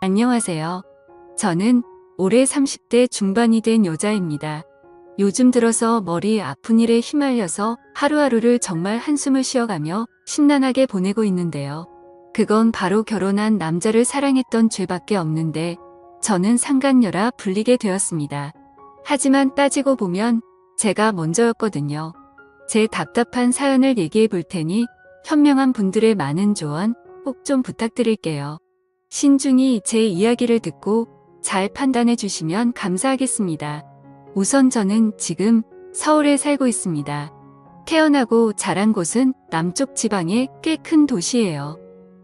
안녕하세요. 저는 올해 30대 중반이 된 여자입니다. 요즘 들어서 머리 아픈 일에 휘말려서 하루하루를 정말 한숨을 쉬어가며 심란하게 보내고 있는데요. 그건 바로 결혼한 남자를 사랑했던 죄밖에 없는데 저는 상간녀라 불리게 되었습니다. 하지만 따지고 보면 제가 먼저였거든요. 제 답답한 사연을 얘기해 볼 테니 현명한 분들의 많은 조언 꼭 좀 부탁드릴게요. 신중히 제 이야기를 듣고 잘 판단해 주시면 감사하겠습니다. 우선 저는 지금 서울에 살고 있습니다. 태어나고 자란 곳은 남쪽 지방의 꽤 큰 도시예요.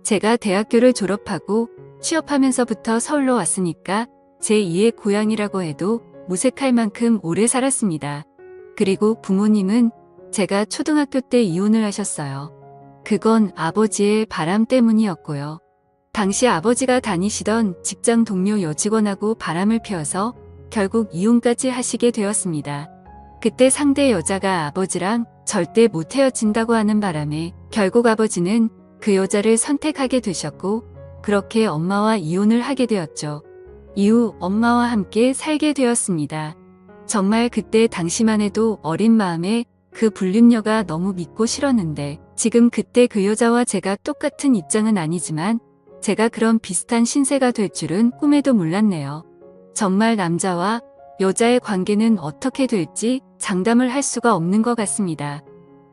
제가 대학교를 졸업하고 취업하면서부터 서울로 왔으니까 제2의 고향이라고 해도 무색할 만큼 오래 살았습니다. 그리고 부모님은 제가 초등학교 때 이혼을 하셨어요. 그건 아버지의 바람 때문이었고요. 당시 아버지가 다니시던 직장 동료 여직원하고 바람을 피워서 결국 이혼까지 하시게 되었습니다. 그때 상대 여자가 아버지랑 절대 못 헤어진다고 하는 바람에 결국 아버지는 그 여자를 선택하게 되셨고 그렇게 엄마와 이혼을 하게 되었죠. 이후 엄마와 함께 살게 되었습니다. 정말 그때 당시만 해도 어린 마음에 그 불륜녀가 너무 믿고 싫었는데 지금 그때 그 여자와 제가 똑같은 입장은 아니지만 제가 그런 비슷한 신세가 될 줄은 꿈에도 몰랐네요. 정말 남자와 여자의 관계는 어떻게 될지 장담을 할 수가 없는 것 같습니다.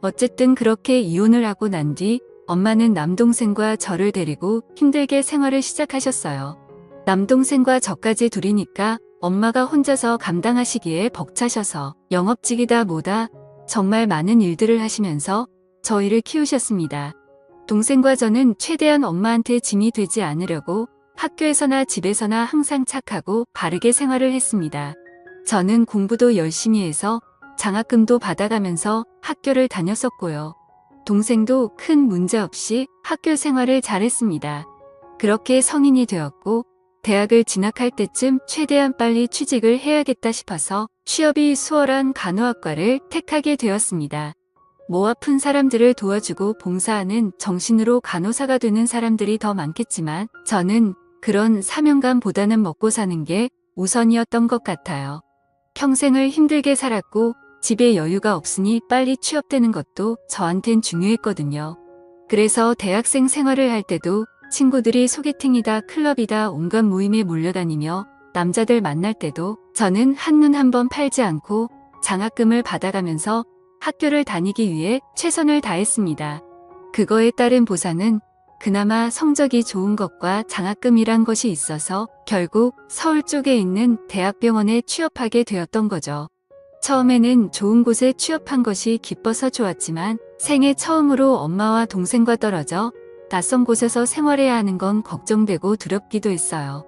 어쨌든 그렇게 이혼을 하고 난 뒤 엄마는 남동생과 저를 데리고 힘들게 생활을 시작하셨어요. 남동생과 저까지 둘이니까 엄마가 혼자서 감당하시기에 벅차셔서 영업직이다 뭐다 정말 많은 일들을 하시면서 저희를 키우셨습니다. 동생과 저는 최대한 엄마한테 짐이 되지 않으려고 학교에서나 집에서나 항상 착하고 바르게 생활을 했습니다. 저는 공부도 열심히 해서 장학금도 받아가면서 학교를 다녔었고요. 동생도 큰 문제 없이 학교 생활을 잘했습니다. 그렇게 성인이 되었고 대학을 진학할 때쯤 최대한 빨리 취직을 해야겠다 싶어서 취업이 수월한 간호학과를 택하게 되었습니다. 목 아픈 사람들을 도와주고 봉사하는 정신으로 간호사가 되는 사람들이 더 많겠지만 저는 그런 사명감보다는 먹고 사는 게 우선이었던 것 같아요. 평생을 힘들게 살았고 집에 여유가 없으니 빨리 취업되는 것도 저한텐 중요했거든요. 그래서 대학생 생활을 할 때도 친구들이 소개팅이다 클럽이다 온갖 모임에 몰려다니며 남자들 만날 때도 저는 한눈 한번 팔지 않고 장학금을 받아가면서 학교를 다니기 위해 최선을 다했습니다. 그거에 따른 보상은 그나마 성적이 좋은 것과 장학금이란 것이 있어서 결국 서울 쪽에 있는 대학병원에 취업하게 되었던 거죠. 처음에는 좋은 곳에 취업한 것이 기뻐서 좋았지만 생애 처음으로 엄마와 동생과 떨어져 낯선 곳에서 생활해야 하는 건 걱정되고 두렵기도 했어요.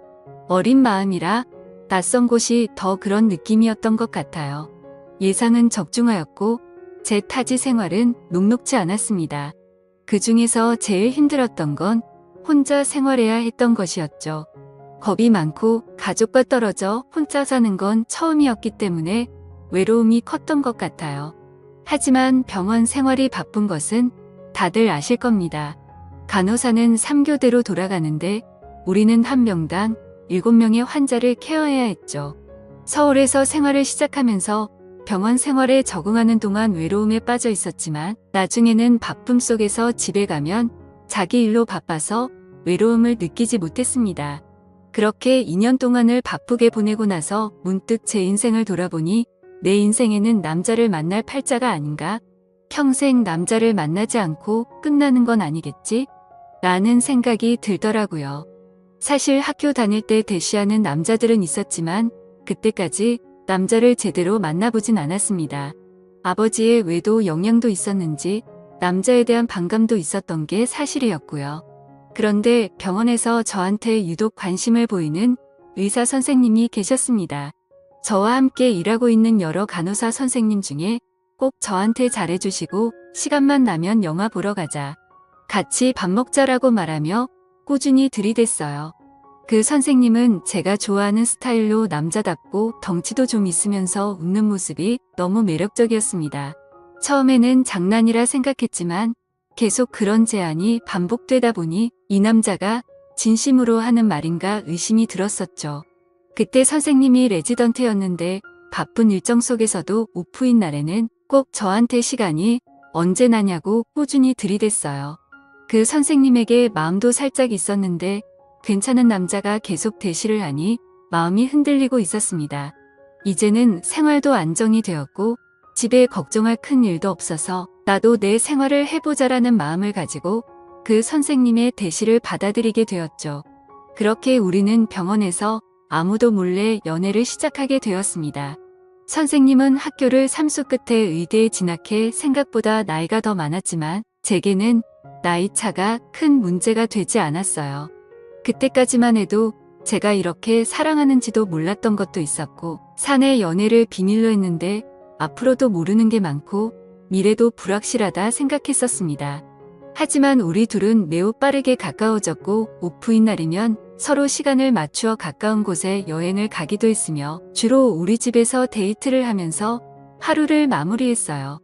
어린 마음이라 낯선 곳이 더 그런 느낌이었던 것 같아요. 예상은 적중하였고 제 타지 생활은 녹록지 않았습니다. 그 중에서 제일 힘들었던 건 혼자 생활해야 했던 것이었죠. 겁이 많고 가족과 떨어져 혼자 사는 건 처음이었기 때문에 외로움이 컸던 것 같아요. 하지만 병원 생활이 바쁜 것은 다들 아실 겁니다. 간호사는 3교대로 돌아가는데 우리는 한 명당 7명의 환자를 케어해야 했죠. 서울에서 생활을 시작하면서 병원 생활에 적응하는 동안 외로움에 빠져 있었지만 나중에는 바쁨 속에서 집에 가면 자기 일로 바빠서 외로움을 느끼지 못했습니다. 그렇게 2년 동안을 바쁘게 보내고 나서 문득 제 인생을 돌아보니 내 인생에는 남자를 만날 팔자가 아닌가? 평생 남자를 만나지 않고 끝나는 건 아니겠지? 라는 생각이 들더라고요. 사실 학교 다닐 때 대시하는 남자들은 있었지만 그때까지 남자를 제대로 만나보진 않았습니다. 아버지의 외도 영향도 있었는지 남자에 대한 반감도 있었던 게 사실이었고요. 그런데 병원에서 저한테 유독 관심을 보이는 의사 선생님이 계셨습니다. 저와 함께 일하고 있는 여러 간호사 선생님 중에 꼭 저한테 잘해주시고 시간만 나면 영화 보러 가자, 같이 밥 먹자라고 말하며 꾸준히 들이댔어요. 그 선생님은 제가 좋아하는 스타일로 남자답고 덩치도 좀 있으면서 웃는 모습이 너무 매력적이었습니다. 처음에는 장난이라 생각했지만 계속 그런 제안이 반복되다 보니 이 남자가 진심으로 하는 말인가 의심이 들었었죠. 그때 선생님이 레지던트였는데 바쁜 일정 속에서도 오프인 날에는 꼭 저한테 시간이 언제 나냐고 꾸준히 들이댔어요. 그 선생님에게 마음도 살짝 있었는데 괜찮은 남자가 계속 대시를 하니 마음이 흔들리고 있었습니다. 이제는 생활도 안정이 되었고 집에 걱정할 큰 일도 없어서 나도 내 생활을 해보자라는 마음을 가지고 그 선생님의 대시를 받아들이게 되었죠. 그렇게 우리는 병원에서 아무도 몰래 연애를 시작하게 되었습니다. 선생님은 학교를 삼수 끝에 의대에 진학해 생각보다 나이가 더 많았지만 제게는 나이 차가 큰 문제가 되지 않았어요. 그때까지만 해도 제가 이렇게 사랑하는지도 몰랐던 것도 있었고 사내 연애를 비밀로 했는데 앞으로도 모르는 게 많고 미래도 불확실하다 생각했었습니다. 하지만 우리 둘은 매우 빠르게 가까워졌고 오프인 날이면 서로 시간을 맞추어 가까운 곳에 여행을 가기도 했으며 주로 우리 집에서 데이트를 하면서 하루를 마무리했어요.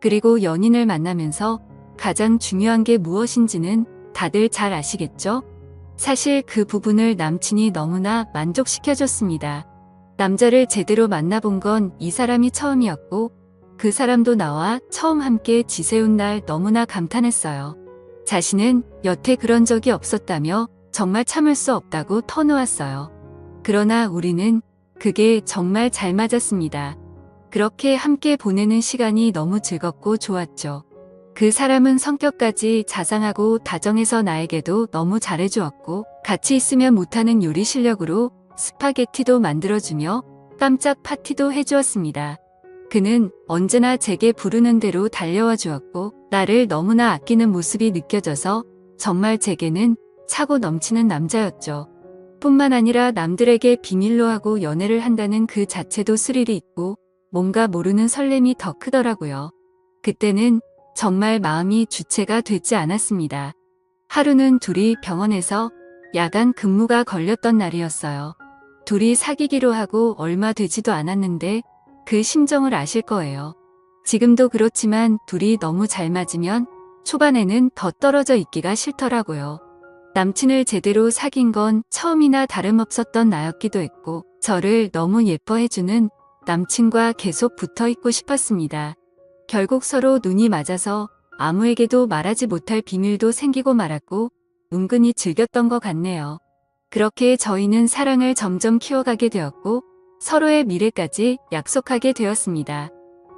그리고 연인을 만나면서 가장 중요한 게 무엇인지는 다들 잘 아시겠죠? 사실 그 부분을 남친이 너무나 만족시켜줬습니다. 남자를 제대로 만나본 건 이 사람이 처음이었고 그 사람도 나와 처음 함께 지새운 날 너무나 감탄했어요. 자신은 여태 그런 적이 없었다며 정말 참을 수 없다고 터놓았어요. 그러나 우리는 그게 정말 잘 맞았습니다. 그렇게 함께 보내는 시간이 너무 즐겁고 좋았죠. 그 사람은 성격까지 자상하고 다정해서 나에게도 너무 잘해주었고 같이 있으면 못하는 요리 실력으로 스파게티도 만들어주며 깜짝 파티도 해주었습니다. 그는 언제나 제게 부르는 대로 달려와 주었고 나를 너무나 아끼는 모습이 느껴져서 정말 제게는 차고 넘치는 남자였죠. 뿐만 아니라 남들에게 비밀로 하고 연애를 한다는 그 자체도 스릴이 있고 뭔가 모르는 설렘이 더 크더라고요. 그때는 정말 마음이 주체가 되지 않았습니다. 하루는 둘이 병원에서 야간 근무가 걸렸던 날이었어요. 둘이 사귀기로 하고 얼마 되지도 않았는데 그 심정을 아실 거예요. 지금도 그렇지만 둘이 너무 잘 맞으면 초반에는 더 떨어져 있기가 싫더라고요. 남친을 제대로 사귄 건 처음이나 다름없었던 나였기도 했고 저를 너무 예뻐해주는 남친과 계속 붙어있고 싶었습니다. 결국 서로 눈이 맞아서 아무에게도 말하지 못할 비밀도 생기고 말았고 은근히 즐겼던 것 같네요. 그렇게 저희는 사랑을 점점 키워가게 되었고 서로의 미래까지 약속하게 되었습니다.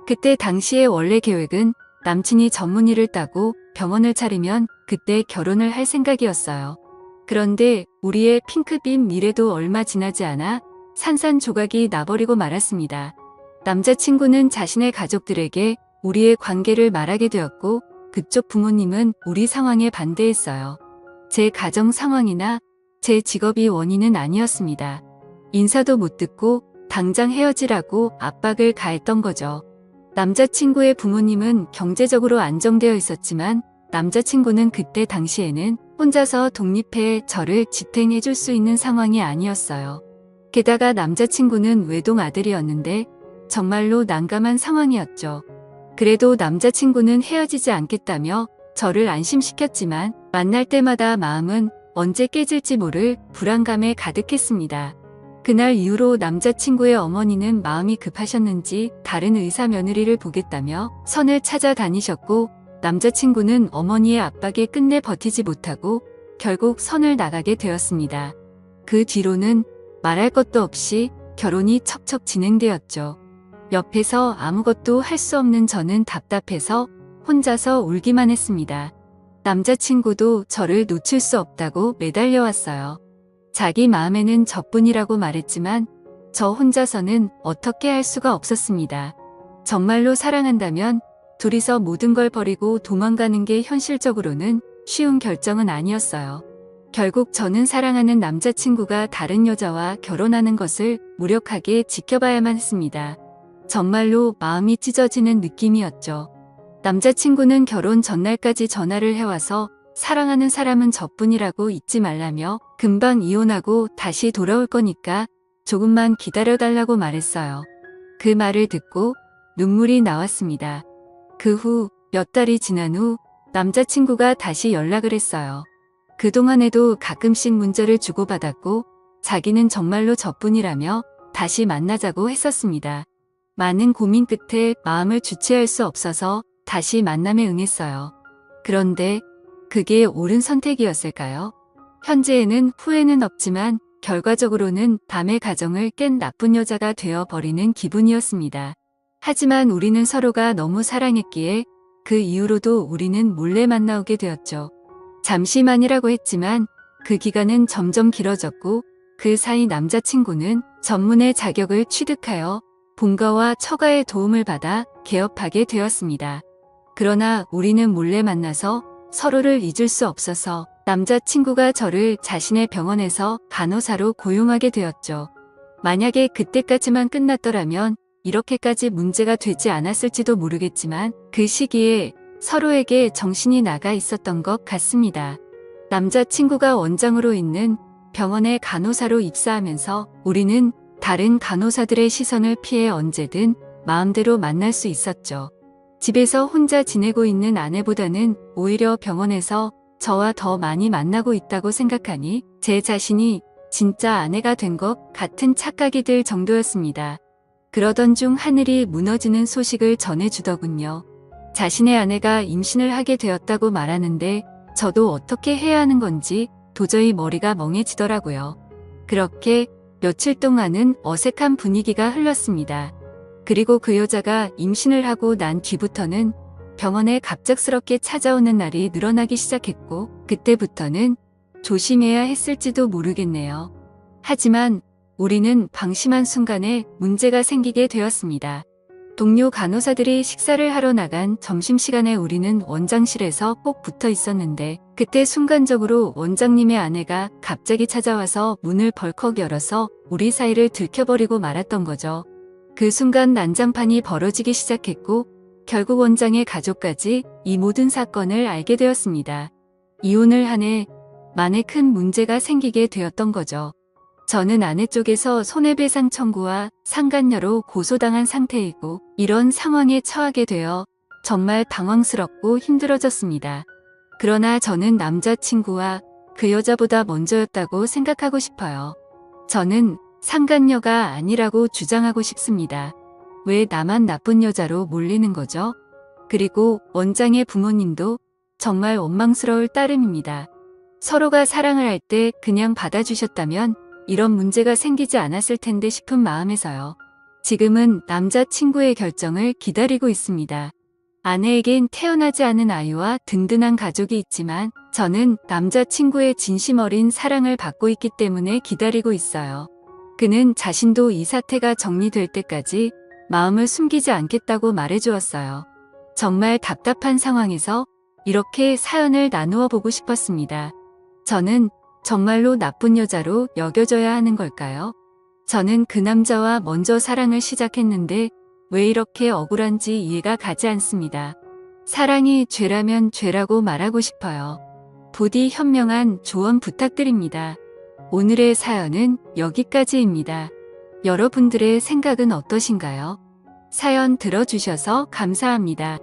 그때 당시의 원래 계획은 남친이 전문의를 따고 병원을 차리면 그때 결혼을 할 생각이었어요. 그런데 우리의 핑크빛 미래도 얼마 지나지 않아 산산조각이 나버리고 말았습니다. 남자친구는 자신의 가족들에게 우리의 관계를 말하게 되었고 그쪽 부모님은 우리 상황에 반대했어요. 제 가정 상황이나 제 직업이 원인은 아니었습니다. 인사도 못 듣고 당장 헤어지라고 압박을 가했던 거죠. 남자친구의 부모님은 경제적으로 안정되어 있었지만 남자친구는 그때 당시에는 혼자서 독립해 저를 지탱해 줄 수 있는 상황이 아니었어요. 게다가 남자친구는 외동 아들이었는데 정말로 난감한 상황이었죠. 그래도 남자친구는 헤어지지 않겠다며 저를 안심시켰지만 만날 때마다 마음은 언제 깨질지 모를 불안감에 가득했습니다. 그날 이후로 남자친구의 어머니는 마음이 급하셨는지 다른 의사 며느리를 보겠다며 선을 찾아다니셨고 남자친구는 어머니의 압박에 끝내 버티지 못하고 결국 선을 나가게 되었습니다. 그 뒤로는 말할 것도 없이 결혼이 척척 진행되었죠. 옆에서 아무것도 할 수 없는 저는 답답해서 혼자서 울기만 했습니다. 남자친구도 저를 놓칠 수 없다고 매달려왔어요. 자기 마음에는 저뿐이라고 말했지만 저 혼자서는 어떻게 할 수가 없었습니다. 정말로 사랑한다면 둘이서 모든 걸 버리고 도망가는 게 현실적으로는 쉬운 결정은 아니었어요. 결국 저는 사랑하는 남자친구가 다른 여자와 결혼하는 것을 무력하게 지켜봐야만 했습니다. 정말로 마음이 찢어지는 느낌이었죠. 남자친구는 결혼 전날까지 전화를 해와서 사랑하는 사람은 저뿐이라고 잊지 말라며 금방 이혼하고 다시 돌아올 거니까 조금만 기다려달라고 말했어요. 그 말을 듣고 눈물이 나왔습니다. 그 후 몇 달이 지난 후 남자친구가 다시 연락을 했어요. 그동안에도 가끔씩 문자를 주고받았고 자기는 정말로 저뿐이라며 다시 만나자고 했었습니다. 많은 고민 끝에 마음을 주체할 수 없어서 다시 만남에 응했어요. 그런데 그게 옳은 선택이었을까요? 현재에는 후회는 없지만 결과적으로는 남의 가정을 깬 나쁜 여자가 되어 버리는 기분이었습니다. 하지만 우리는 서로가 너무 사랑했기에 그 이후로도 우리는 몰래 만나오게 되었죠. 잠시만이라고 했지만 그 기간은 점점 길어졌고 그 사이 남자친구는 전문의 자격을 취득하여 본가와 처가의 도움을 받아 개업하게 되었습니다. 그러나 우리는 몰래 만나서 서로를 잊을 수 없어서 남자친구가 저를 자신의 병원에서 간호사로 고용하게 되었죠. 만약에 그때까지만 끝났더라면 이렇게까지 문제가 되지 않았을지도 모르겠지만 그 시기에 서로에게 정신이 나가 있었던 것 같습니다. 남자친구가 원장으로 있는 병원에 간호사로 입사하면서 우리는 다른 간호사들의 시선을 피해 언제든 마음대로 만날 수 있었죠. 집에서 혼자 지내고 있는 아내보다는 오히려 병원에서 저와 더 많이 만나고 있다고 생각하니 제 자신이 진짜 아내가 된 것 같은 착각이 들 정도였습니다. 그러던 중 하늘이 무너지는 소식을 전해주더군요. 자신의 아내가 임신을 하게 되었다고 말하는데 저도 어떻게 해야 하는 건지 도저히 머리가 멍해지더라고요. 그렇게 며칠 동안은 어색한 분위기가 흘렀습니다. 그리고 그 여자가 임신을 하고 난 뒤부터는 병원에 갑작스럽게 찾아오는 날이 늘어나기 시작했고 그때부터는 조심해야 했을지도 모르겠네요. 하지만 우리는 방심한 순간에 문제가 생기게 되었습니다. 동료 간호사들이 식사를 하러 나간 점심시간에 우리는 원장실에서 꼭 붙어 있었는데 그때 순간적으로 원장님의 아내가 갑자기 찾아와서 문을 벌컥 열어서 우리 사이를 들켜버리고 말았던 거죠. 그 순간 난장판이 벌어지기 시작했고 결국 원장의 가족까지 이 모든 사건을 알게 되었습니다. 이혼을 한 해 만에 큰 문제가 생기게 되었던 거죠. 저는 아내 쪽에서 손해배상 청구와 상간녀로 고소당한 상태이고 이런 상황에 처하게 되어 정말 당황스럽고 힘들어졌습니다. 그러나 저는 남자친구와 그 여자보다 먼저였다고 생각하고 싶어요. 저는 상간녀가 아니라고 주장하고 싶습니다. 왜 나만 나쁜 여자로 몰리는 거죠? 그리고 원장의 부모님도 정말 원망스러울 따름입니다. 서로가 사랑을 할 때 그냥 받아주셨다면 이런 문제가 생기지 않았을 텐데 싶은 마음에서요. 지금은 남자친구의 결정을 기다리고 있습니다. 아내에겐 태어나지 않은 아이와 든든한 가족이 있지만 저는 남자친구의 진심 어린 사랑을 받고 있기 때문에 기다리고 있어요. 그는 자신도 이 사태가 정리될 때까지 마음을 숨기지 않겠다고 말해주었어요. 정말 답답한 상황에서 이렇게 사연을 나누어 보고 싶었습니다. 저는 정말로 나쁜 여자로 여겨져야 하는 걸까요? 저는 그 남자와 먼저 사랑을 시작했는데 왜 이렇게 억울한지 이해가 가지 않습니다. 사랑이 죄라면 죄라고 말하고 싶어요. 부디 현명한 조언 부탁드립니다. 오늘의 사연은 여기까지입니다. 여러분들의 생각은 어떠신가요? 사연 들어주셔서 감사합니다.